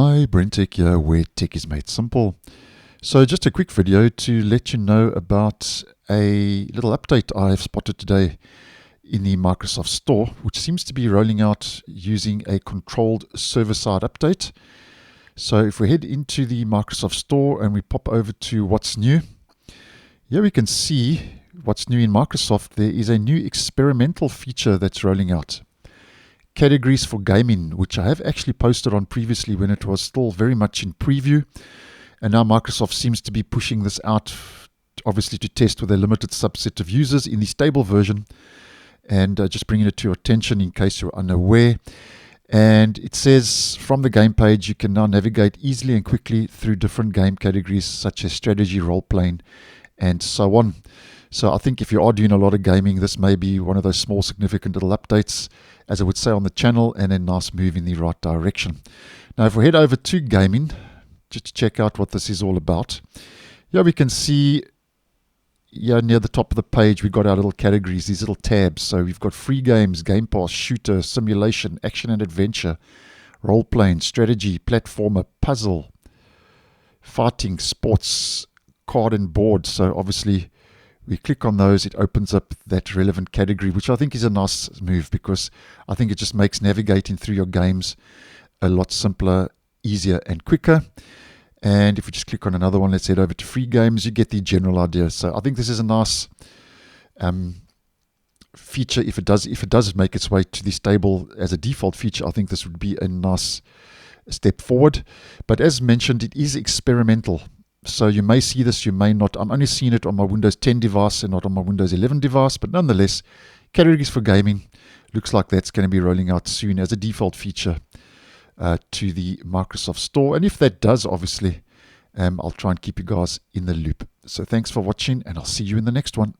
Hi, BrenTech here, where tech is made simple. So just a quick video to let you know about a little update I've spotted today in the Microsoft Store, which seems to be rolling out using a controlled server-side update. So if we head into the Microsoft Store and we pop over to what's new, here we can see what's new in Microsoft. There is a new experimental feature that's rolling out. Categories for gaming, which I have actually posted on previously when it was still very much in preview. And now Microsoft seems to be pushing this out, obviously to test with a limited subset of users in the stable version. And just bringing it to your attention in case you're unaware. And it says from the game page, you can now navigate easily and quickly through different game categories such as strategy, role-playing, and so on. So I think if you are doing a lot of gaming, this may be one of those small significant little updates, as I would say on the channel, and a nice move in the right direction. Now if we head over to gaming, just to check out what this is all about. Here we can see, near the top of the page, we've got our little categories, these little tabs. So we've got free games, Game Pass, shooter, simulation, action and adventure, role-playing, strategy, platformer, puzzle, fighting, sports, card and board. So obviously we click on those, it opens up that relevant category, which I think is a nice move because I think it just makes navigating through your games a lot simpler, easier and quicker. And if we just click on another one, let's head over to free games, you get the general idea. So I think this is a nice feature. If it does make its way to the stable as a default feature, I think this would be a nice step forward. But as mentioned, it is experimental. So you may see this, you may not. I'm only seeing it on my Windows 10 device and not on my Windows 11 device. But nonetheless, categories for gaming, looks like that's going to be rolling out soon as a default feature to the Microsoft Store. And if that does, obviously, I'll try and keep you guys in the loop. So thanks for watching, and I'll see you in the next one.